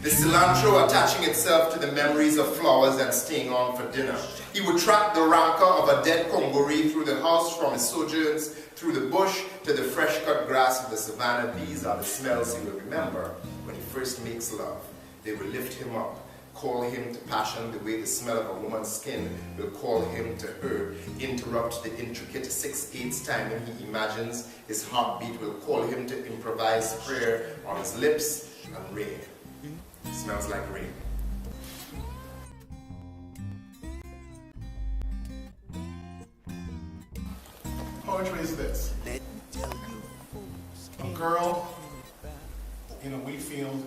the cilantro attaching itself to the memories of flowers and staying on for dinner. He would track the rancor of a dead congoree through the house from his sojourns, through the bush to the fresh-cut grass of the savannah. These are the smells he will remember when he first makes love. They will lift him up, call him to passion the way the smell of a woman's skin will call him to her, interrupt the intricate 6/8 timing he imagines his heartbeat will call him to improvise prayer on his lips, and rain. It smells like rain. Poetry is this. A girl in a wheat field,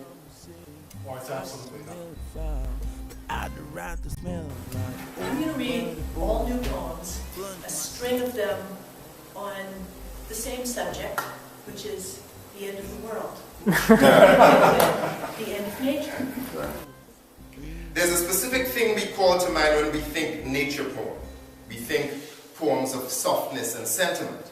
or it's absolutely nothing. I'm going to read all new poems, a string of them on the same subject, which is the end of the world. The end of nature. There's a specific thing we call to mind when we think nature poem. We think poems of softness and sentiment,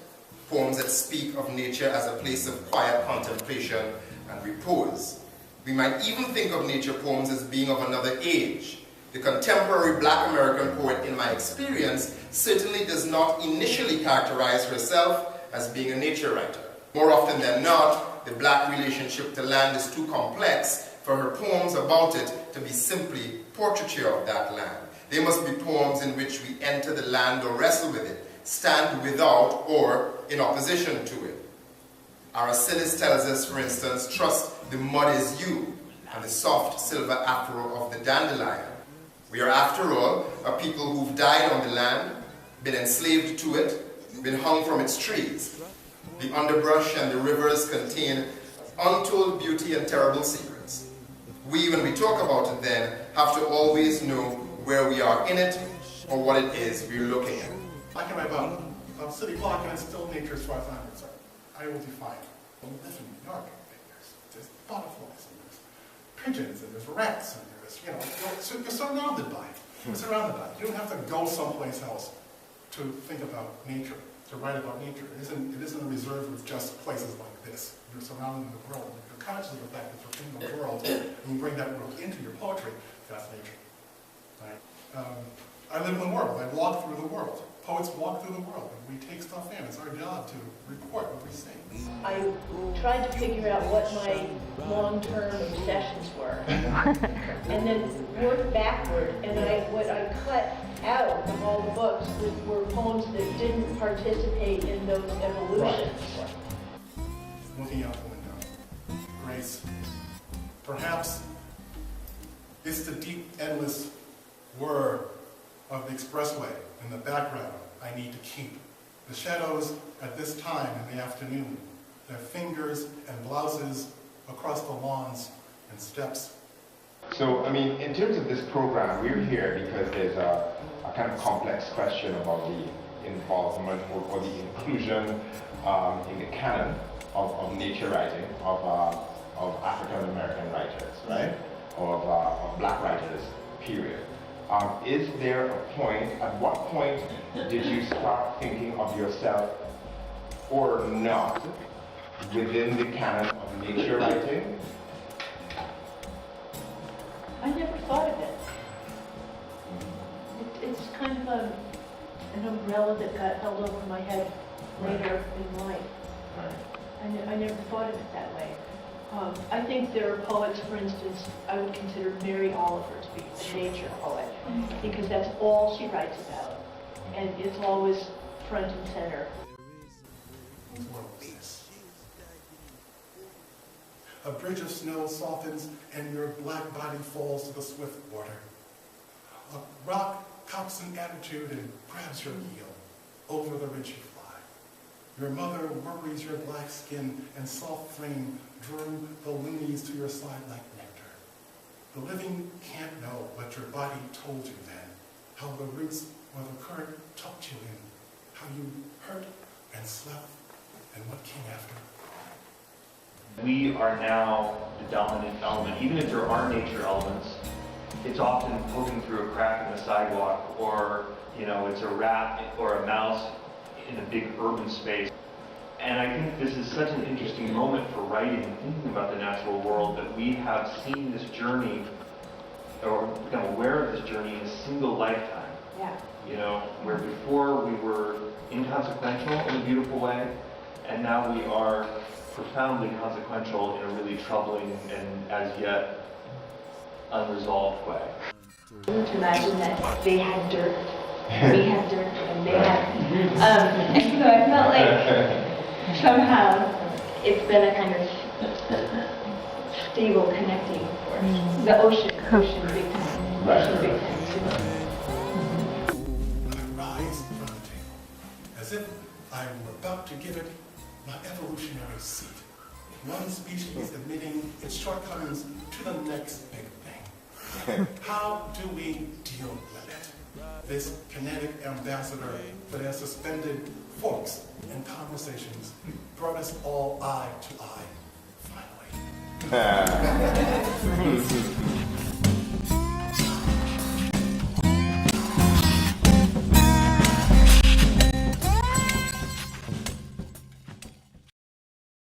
poems that speak of nature as a place of quiet contemplation and repose. We might even think of nature poems as being of another age. The contemporary Black American poet, in my experience, certainly does not initially characterize herself as being a nature writer. More often than not, the Black relationship to land is too complex for her poems about it to be simply portraiture of that land. They must be poems in which we enter the land or wrestle with it, stand without or in opposition to it. Aracelis tells us, for instance, trust the mud is you and the soft silver afro of the dandelion. We are, after all, a people who've died on the land, been enslaved to it, been hung from its trees. The underbrush and the rivers contain untold beauty and terrible secrets. We, when we talk about it then, have to always know where we are in it or what it is we're looking at. I can write about city block and it's still nature as far as I'm concerned. I will define it. When we live in New York, there's butterflies and there's pigeons and there's rats and there's, you're surrounded by it. You're surrounded by it. You don't have to go someplace else to think about nature, to write about nature. It isn't a reserve of just places like this. You're surrounded in the world. You're conscious of the fact that you're in the world and you bring that world into your poetry. That's nature. Right? I live in the world. I walk through the world. Poets walk through the world. And we take stuff in. It's our job to report what we see. I tried to figure out what my long-term obsessions were, and then worked backward. And what I cut out of all the books were poems that didn't participate in those evolutions. Right. Looking out the window. Grace. Perhaps it's the deep, endless whir of the expressway in the background I need to keep. The shadows at this time in the afternoon, their fingers and blouses across the lawns and steps. So, in terms of this program, we're here because there's a kind of complex question about the involvement or the inclusion in the canon of nature writing of African American writers, right? Of Black writers, period. Is there a point, at what point did you start thinking of yourself or not within the canon of nature writing? I never thought of it. It's kind of an umbrella that got held over my head later in life. Right. I never thought of it that way. I think there are poets, for instance, I would consider Mary Oliver to be a nature poet, because that's all she writes about, and it's always front and center. A bridge of snow softens and your black body falls to the swift water. A rock cops an attitude and grabs your heel. Over the ridge you fly. Your mother worries your black skin and soft frame drew the loonies to your side like nectar. The living can't know what your body told you then, how the roots or the current tucked you in, how you hurt and slept, and what came after. We are now the dominant element. Even if there are nature elements, it's often poking through a crack in the sidewalk, or it's a rat or a mouse in a big urban space. And I think this is such an interesting moment for writing and thinking about the natural world, that we have seen this journey, or become aware of this journey in a single lifetime. Yeah. You know, where before we were inconsequential in a beautiful way, and now we are profoundly consequential in a really troubling and as yet unresolved way. To imagine that they had dirt, we had dirt, and they had, and so I felt like somehow it's been a kind of stable connecting force. The ocean big time, ocean big time too. I rise from the table, as if I were about to give it my evolutionary seat. One species admitting its shortcomings to the next big thing. How do we deal with it? This kinetic ambassador that has suspended forks and conversations brought us all eye to eye, finally.